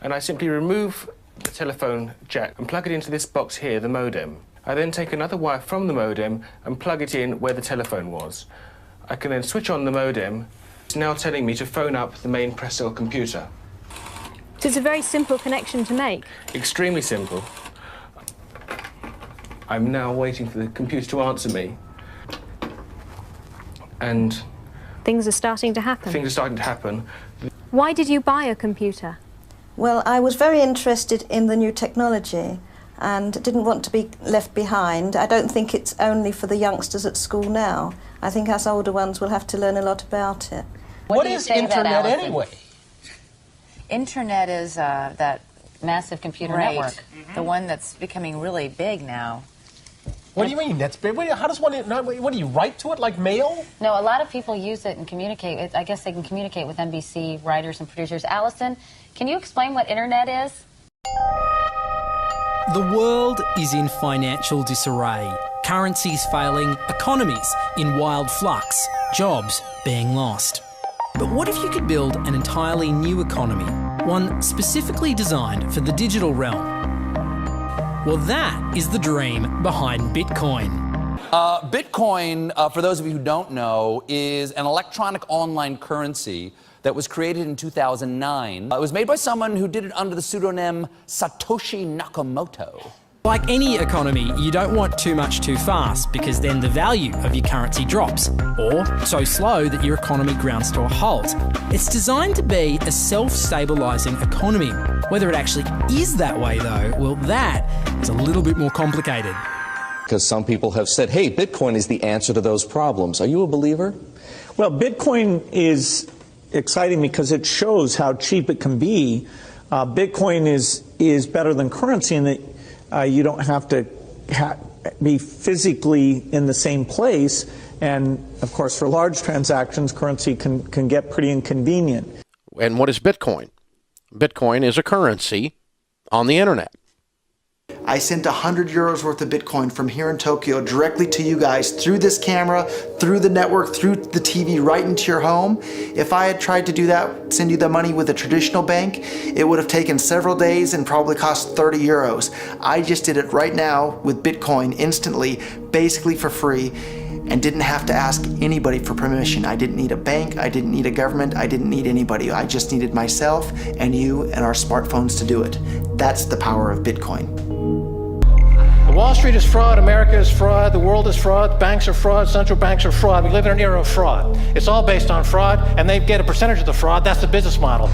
and I simply remove the telephone jack and plug it into this box here, the modem. I then take another wire from the modem and plug it in where the telephone was. I can then switch on the modem. It's now telling me to phone up the main press cell computer. So it's a very simple connection to make. Extremely simple. I'm now waiting for the computer to answer me. And things are starting to happen. Things are starting to happen. Why did you buy a computer? Well, I was very interested in the new technology and didn't want to be left behind. I don't think it's only for the youngsters at school now. I think us older ones will have to learn a lot about it. What is Internet anyway? Internet is that massive computer network, the one that's becoming really big now. What do you mean? That's big. How does one? What do you write to it like mail? No, a lot of people use it and communicate. I guess they can communicate with NBC writers and producers. Allison, can you explain what Internet is? The world is in financial disarray. Currencies failing, economies in wild flux, jobs being lost. But what if you could build an entirely new economy, one specifically designed for the digital realm? Well, that is the dream behind Bitcoin. Bitcoin, for those of you who don't know, is an electronic online currency that was created in 2009. It was made by someone who did it under the pseudonym Satoshi Nakamoto. Like any economy, you don't want too much too fast because then the value of your currency drops, or so slow that your economy grounds to a halt. It's designed to be a self-stabilising economy. Whether it actually is that way though, well, that is a little bit more complicated. Because some people have said, hey, Bitcoin is the answer to those problems. Are you a believer? Well, Bitcoin is exciting because it shows how cheap it can be. Bitcoin is better than currency in that you don't have to be physically in the same place. And, of course, for large transactions, currency can get pretty inconvenient. And what is Bitcoin? Bitcoin is a currency on the internet. I sent 100 euros worth of Bitcoin from here in Tokyo directly to you guys through this camera, through the network, through the TV, right into your home. If I had tried to do that, send you the money with a traditional bank, it would have taken several days and probably cost 30 euros. I just did it right now with Bitcoin instantly, basically for free, and didn't have to ask anybody for permission. I didn't need a bank, I didn't need a government, I didn't need anybody. I just needed myself and you and our smartphones to do it. That's the power of Bitcoin. Wall Street is fraud, America is fraud, the world is fraud, banks are fraud, central banks are fraud. We live in an era of fraud. It's all based on fraud, and they get a percentage of the fraud. That's the business model.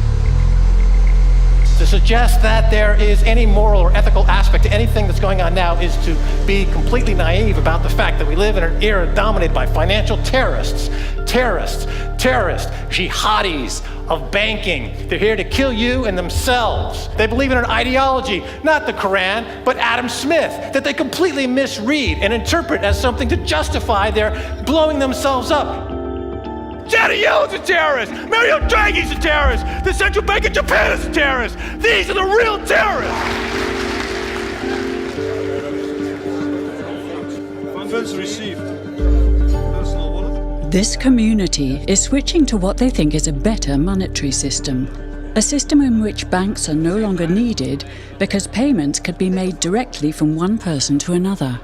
To suggest that there is any moral or ethical aspect to anything that's going on now is to be completely naive about the fact that we live in an era dominated by financial terrorists, jihadis of banking. They're here to kill you and themselves. They believe in an ideology, not the Quran, but Adam Smith, that they completely misread and interpret as something to justify their blowing themselves up. Janet Yellen's a terrorist! Mario Draghi's a terrorist! The Central Bank of Japan is a terrorist! These are the real terrorists! Funds received. This community is switching to what they think is a better monetary system. A system in which banks are no longer needed because payments could be made directly from one person to another.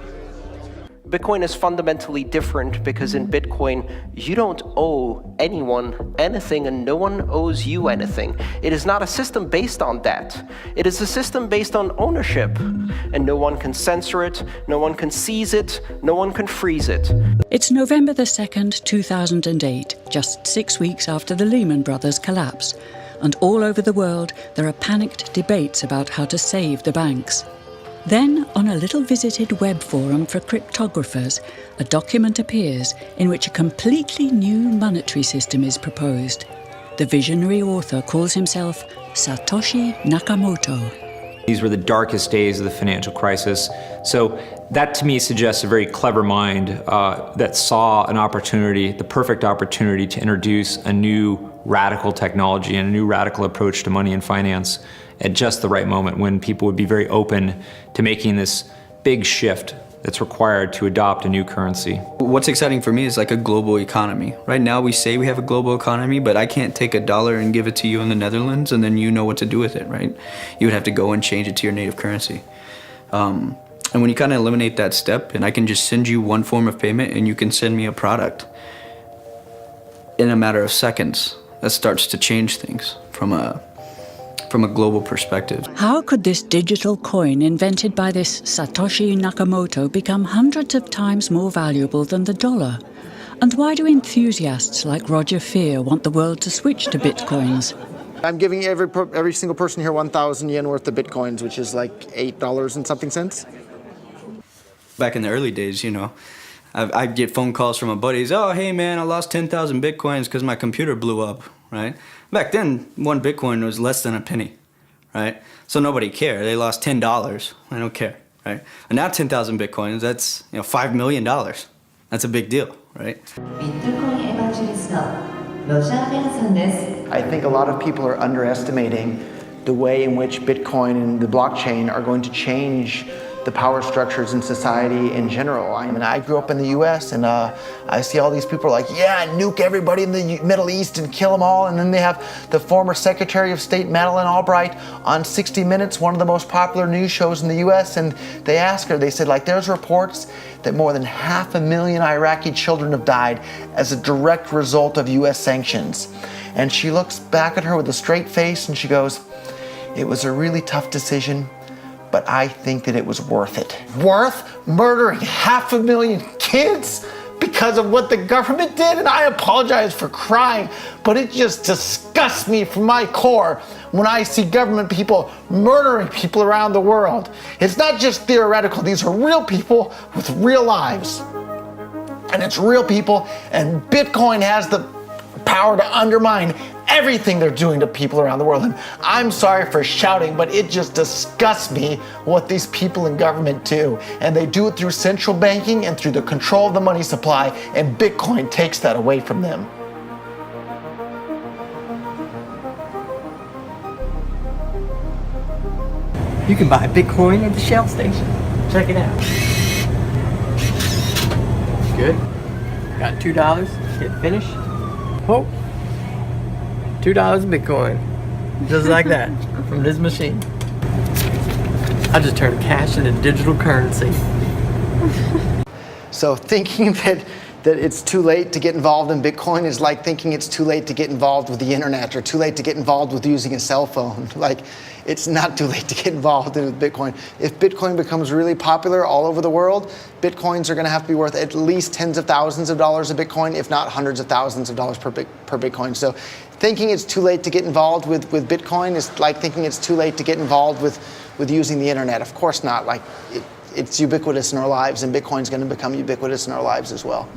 Bitcoin is fundamentally different because in Bitcoin, you don't owe anyone anything and no one owes you anything. It is not a system based on debt. It is a system based on ownership. And no one can censor it, no one can seize it, no one can freeze it. It's November the 2nd, 2008, just 6 weeks after the Lehman Brothers collapse. And all over the world, there are panicked debates about how to save the banks. Then, on a little visited web forum for cryptographers, a document appears in which a completely new monetary system is proposed. The visionary author calls himself Satoshi Nakamoto. These were the darkest days of the financial crisis. So that to me suggests a very clever mind that saw an opportunity, the perfect opportunity to introduce a new radical technology and a new radical approach to money and finance at just the right moment when people would be very open to making this big shift that's required to adopt a new currency. What's exciting for me is like a global economy. Right now we say we have a global economy, but I can't take $1 and give it to you in the Netherlands and then you know what to do with it, right? You would have to go and change it to your native currency. And when you kind of eliminate that step, and I can just send you one form of payment and you can send me a product in a matter of seconds, that starts to change things from a global perspective. How could this digital coin invented by this Satoshi Nakamoto become hundreds of times more valuable than the dollar? And why do enthusiasts like Roger Fear want the world to switch to bitcoins? I'm giving every single person here 1,000 yen worth of bitcoins, which is like $8 and something cents. Back in the early days, you know, I'd get phone calls from my buddies. Oh, hey man, I lost 10,000 bitcoins because my computer blew up, right? Back then, one bitcoin was less than a penny, right? So nobody cared. They lost $10. I don't care, right? And now 10,000 bitcoins, that's $5 million. That's a big deal, right? I think a lot of people are underestimating the way in which Bitcoin and the blockchain are going to change the power structures in society in general. I mean, I grew up in the US and I see all these people like, yeah, nuke everybody in the Middle East and kill them all. And then they have the former Secretary of State Madeleine Albright on 60 Minutes, one of the most popular news shows in the US. And they asked her, they said, like, there's reports that more than 500,000 Iraqi children have died as a direct result of US sanctions. And she looks back at her with a straight face and she goes, it was a really tough decision, but I think that it was worth it. Worth murdering 500,000 kids because of what the government did? And I apologize for crying, but it just disgusts me from my core when I see government people murdering people around the world. It's not just theoretical, these are real people with real lives. And it's real people, and Bitcoin has the power to undermine everything they're doing to people around the world. And I'm sorry for shouting, but it just disgusts me what these people in government do. And they do it through central banking and through the control of the money supply, and Bitcoin takes that away from them. You can buy Bitcoin at the Shell station. Check it out. Good. Got $2. Hit finish. Oh. $2 Bitcoin. Just like that. From this machine. I just turned cash into digital currency. So thinking that it's too late to get involved in Bitcoin is like thinking it's too late to get involved with the internet or too late to get involved with using a cell phone. Like, it's not too late to get involved in Bitcoin. If Bitcoin becomes really popular all over the world, Bitcoins are going to have to be worth at least tens of thousands of dollars a Bitcoin, if not hundreds of thousands of dollars per Bitcoin. So thinking it's too late to get involved with Bitcoin is like thinking it's too late to get involved with using the internet. Of course not. Like, it's ubiquitous in our lives, and Bitcoin's going to become ubiquitous in our lives as well.